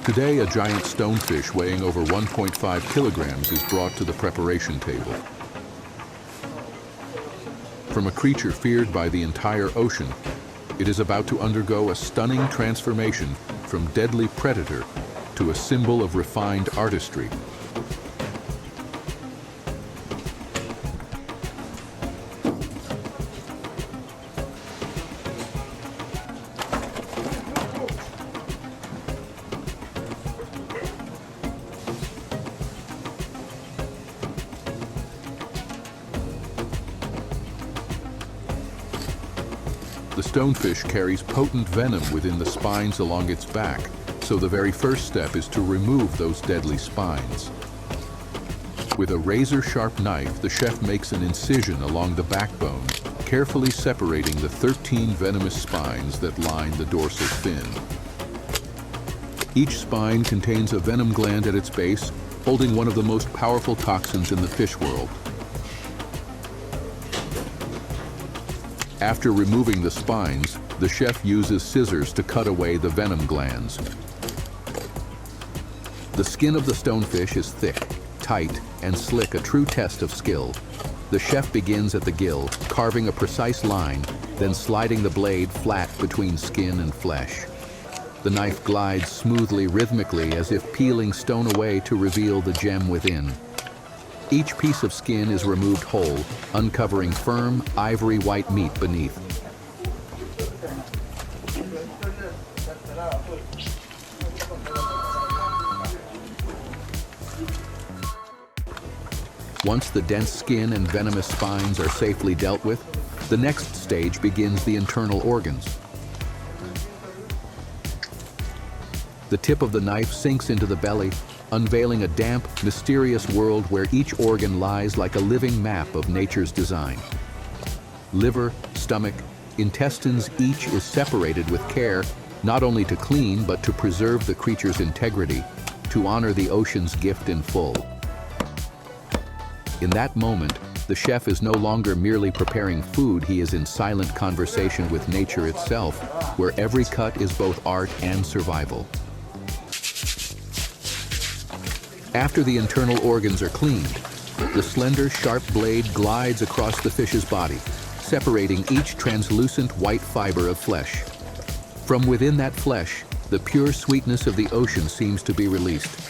Today, a giant stonefish weighing over 1.5 kilograms is brought to the preparation table. From a creature feared by the entire ocean, it is about to undergo a stunning transformation from deadly predator to a symbol of refined artistry. The stonefish carries potent venom within the spines along its back, so the very first step is to remove those deadly spines. With a razor-sharp knife, the chef makes an incision along the backbone, carefully separating the 13 venomous spines that line the dorsal fin. Each spine contains a venom gland at its base, holding one of the most powerful toxins in the fish world. After removing the spines, the chef uses scissors to cut away the venom glands. The skin of the stonefish is thick, tight, and slick, a true test of skill. The chef begins at the gill, carving a precise line, then sliding the blade flat between skin and flesh. The knife glides smoothly, rhythmically, as if peeling stone away to reveal the gem within. Each piece of skin is removed whole, uncovering firm, ivory-white meat beneath. Once the dense skin and venomous spines are safely dealt with, the next stage begins the internal organs. The tip of the knife sinks into the belly, unveiling a damp, mysterious world where each organ lies like a living map of nature's design. Liver, stomach, intestines, each is separated with care, not only to clean but to preserve the creature's integrity, to honor the ocean's gift in full. In that moment, the chef is no longer merely preparing food, he is in silent conversation with nature itself, where every cut is both art and survival. After the internal organs are cleaned, the slender, sharp blade glides across the fish's body, separating each translucent white fiber of flesh. From within that flesh, the pure sweetness of the ocean seems to be released.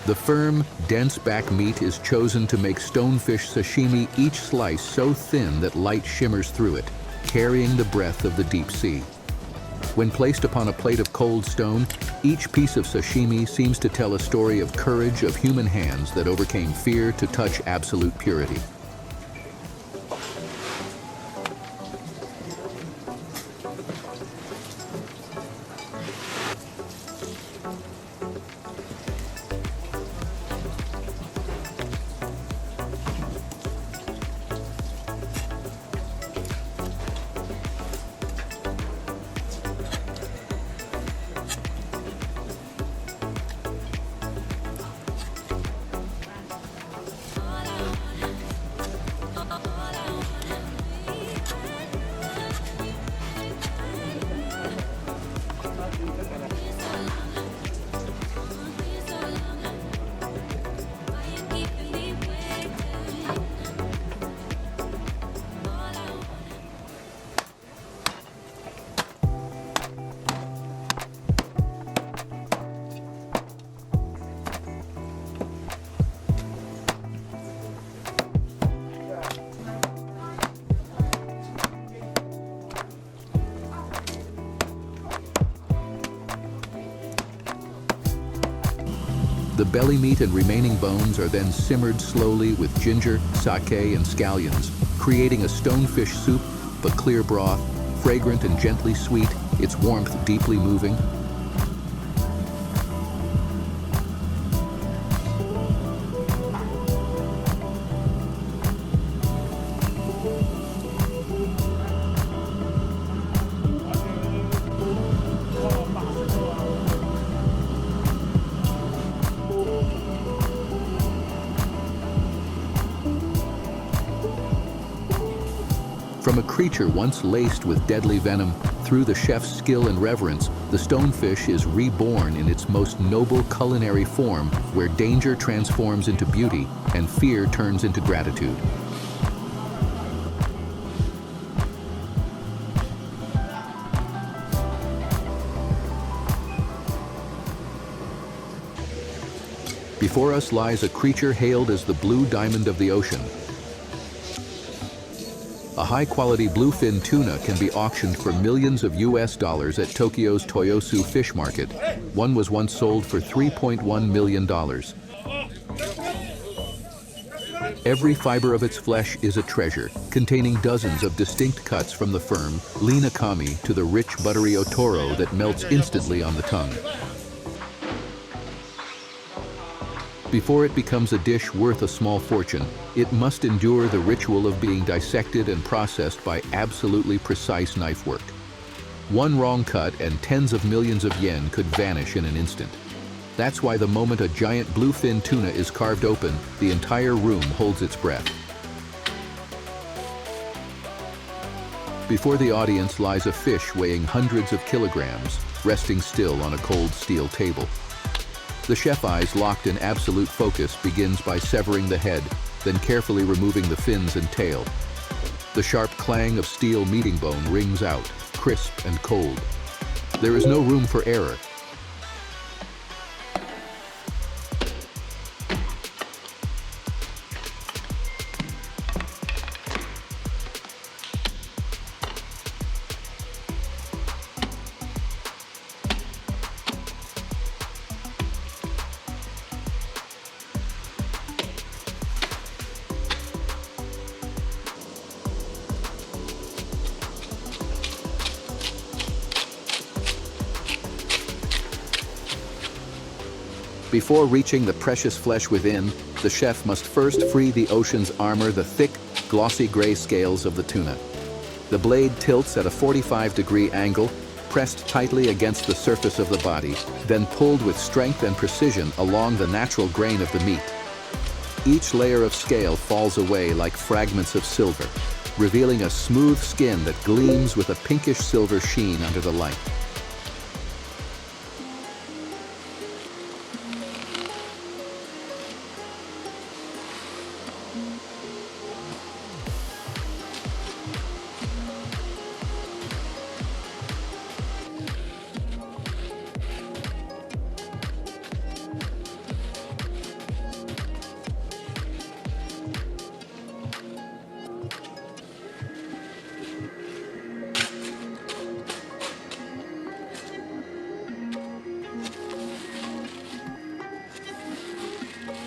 The firm, dense back meat is chosen to make stonefish sashimi, each slice so thin that light shimmers through it, carrying the breath of the deep sea. When placed upon a plate of cold stone, each piece of sashimi seems to tell a story of courage of human hands that overcame fear to touch absolute purity. The belly meat and remaining bones are then simmered slowly with ginger, sake, and scallions, creating a stonefish soup, a clear broth, fragrant and gently sweet, its warmth deeply moving. From a creature once laced with deadly venom, through the chef's skill and reverence, the stonefish is reborn in its most noble culinary form, where danger transforms into beauty and fear turns into gratitude. Before us lies a creature hailed as the blue diamond of the ocean. A high-quality bluefin tuna can be auctioned for millions of US dollars at Tokyo's Toyosu fish market. One was once sold for $3.1 million. Every fiber of its flesh is a treasure, containing dozens of distinct cuts from the firm, lean akami to the rich, buttery otoro that melts instantly on the tongue. Before it becomes a dish worth a small fortune, it must endure the ritual of being dissected and processed by absolutely precise knife work. One wrong cut and tens of millions of yen could vanish in an instant. That's why the moment a giant bluefin tuna is carved open, the entire room holds its breath. Before the audience lies a fish weighing hundreds of kilograms, resting still on a cold steel table. The chef eyes locked in absolute focus begins by severing the head, then carefully removing the fins and tail. The sharp clang of steel meating bone rings out, crisp and cold. There is no room for error. Before reaching the precious flesh within, the chef must first free the ocean's armor, the thick, glossy gray scales of the tuna. The blade tilts at a 45-degree angle, pressed tightly against the surface of the body, then pulled with strength and precision along the natural grain of the meat. Each layer of scale falls away like fragments of silver, revealing a smooth skin that gleams with a pinkish silver sheen under the light.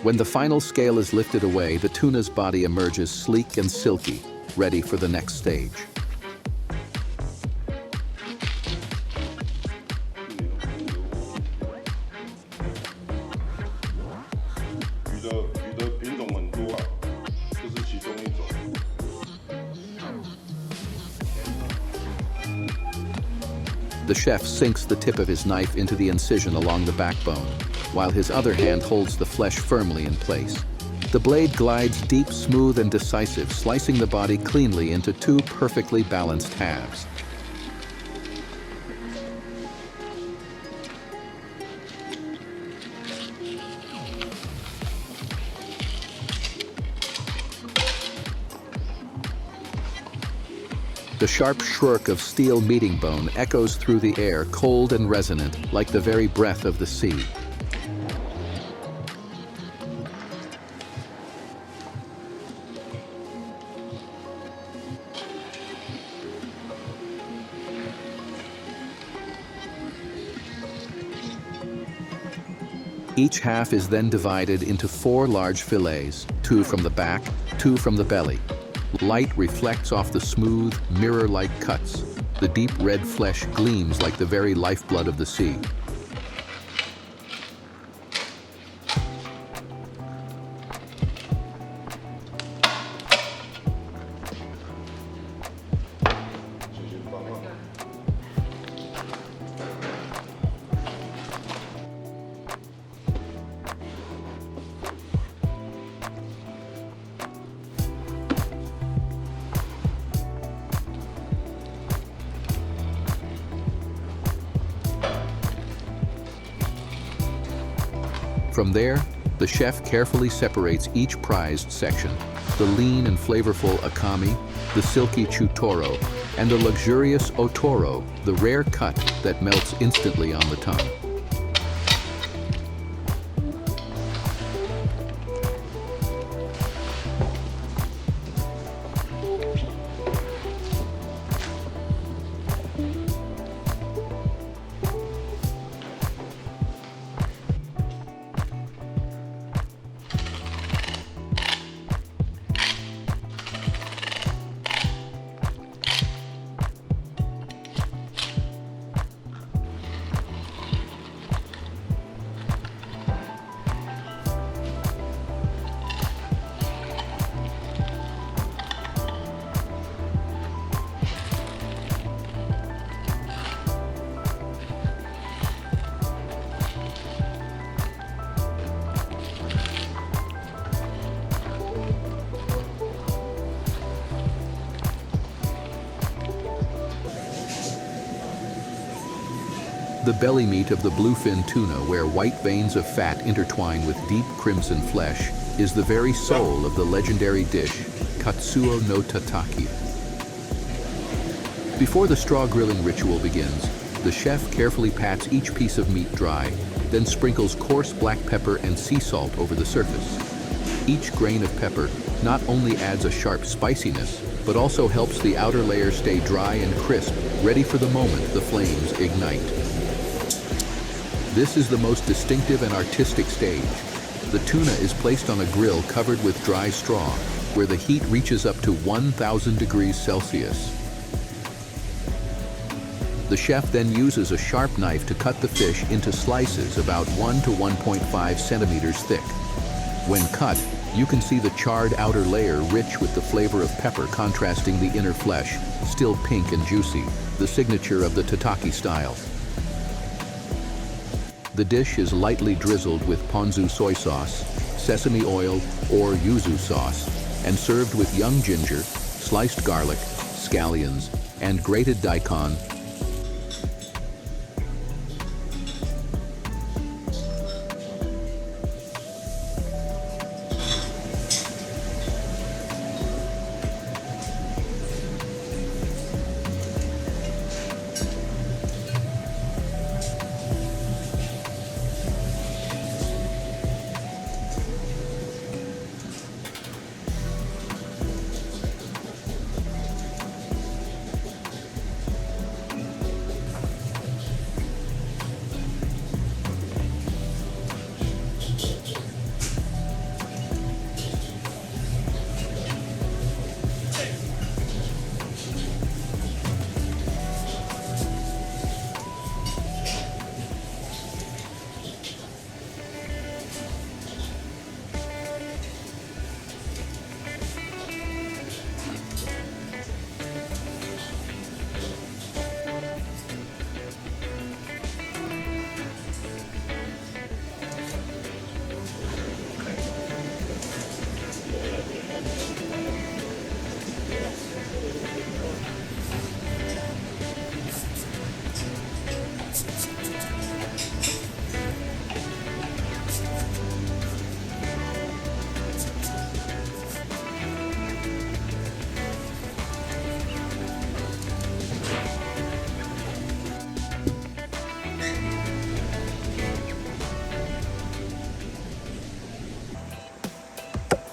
When the final scale is lifted away, the tuna's body emerges sleek and silky, ready for the next stage. The chef sinks the tip of his knife into the incision along the backbone, while his other hand holds the flesh firmly in place. The blade glides deep, smooth, and decisive, slicing the body cleanly into two perfectly balanced halves. The sharp shriek of steel meating bone echoes through the air, cold and resonant, like the very breath of the sea. Each half is then divided into 4 large fillets, 2 from the back, 2 from the belly. Light reflects off the smooth, mirror-like cuts. The deep red flesh gleams like the very lifeblood of the sea. From there, the chef carefully separates each prized section: the lean and flavorful akami, the silky chutoro, and the luxurious otoro, the rare cut that melts instantly on the tongue. The belly meat of the bluefin tuna, where white veins of fat intertwine with deep crimson flesh, is the very soul of the legendary dish, katsuo no tataki. Before the straw grilling ritual begins, the chef carefully pats each piece of meat dry, then sprinkles coarse black pepper and sea salt over the surface. Each grain of pepper not only adds a sharp spiciness, but also helps the outer layer stay dry and crisp, ready for the moment the flames ignite. This is the most distinctive and artistic stage. The tuna is placed on a grill covered with dry straw, where the heat reaches up to 1,000 degrees Celsius. The chef then uses a sharp knife to cut the fish into slices about 1 to 1.5 centimeters thick. When cut, you can see the charred outer layer rich with the flavor of pepper contrasting the inner flesh, still pink and juicy, the signature of the tataki style. The dish is lightly drizzled with ponzu soy sauce, sesame oil, or yuzu sauce, and served with young ginger, sliced garlic, scallions, and grated daikon.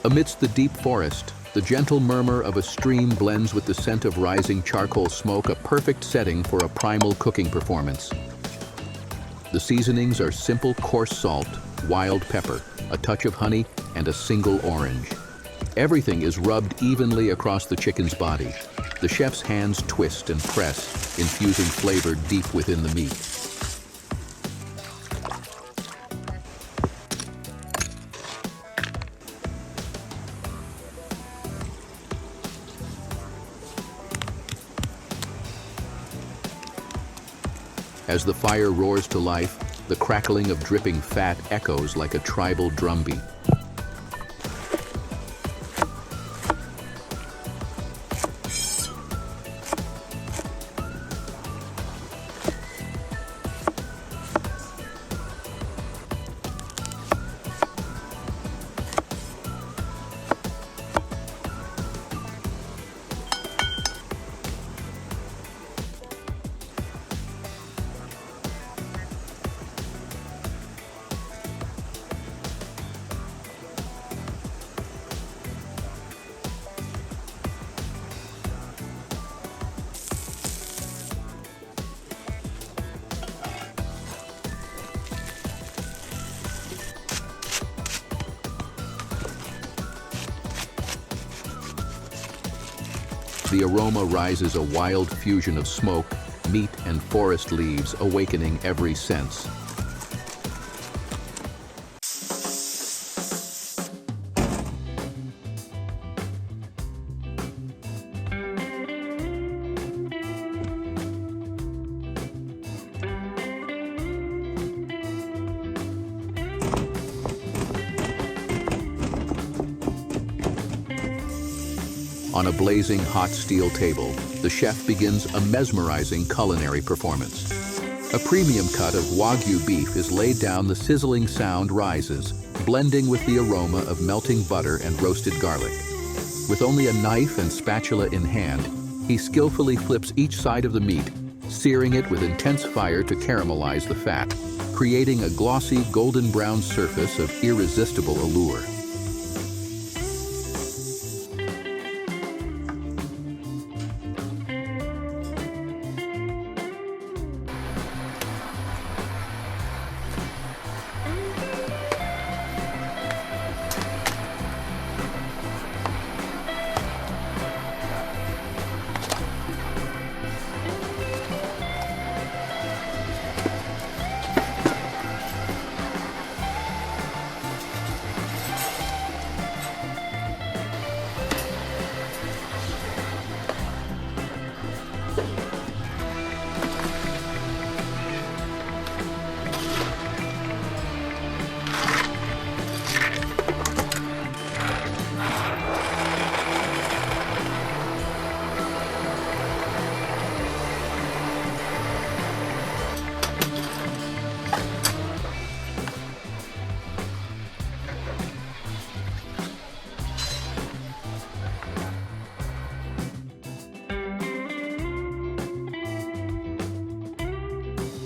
Amidst the deep forest, the gentle murmur of a stream blends with the scent of rising charcoal smoke, a perfect setting for a primal cooking performance. The seasonings are simple coarse salt, wild pepper, a touch of honey, and a single orange. Everything is rubbed evenly across the chicken's body. The chef's hands twist and press, infusing flavor deep within the meat. As the fire roars to life, the crackling of dripping fat echoes like a tribal drumbeat. The aroma rises, a wild fusion of smoke, meat, and forest leaves, awakening every sense. On a blazing hot steel table, the chef begins a mesmerizing culinary performance. A premium cut of Wagyu beef is laid down, the sizzling sound rises, blending with the aroma of melting butter and roasted garlic. With only a knife and spatula in hand, he skillfully flips each side of the meat, searing it with intense fire to caramelize the fat, creating a glossy golden brown surface of irresistible allure.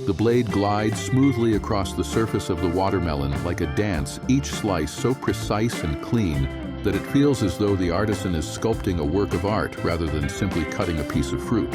The blade glides smoothly across the surface of the watermelon like a dance, each slice so precise and clean that it feels as though the artisan is sculpting a work of art rather than simply cutting a piece of fruit.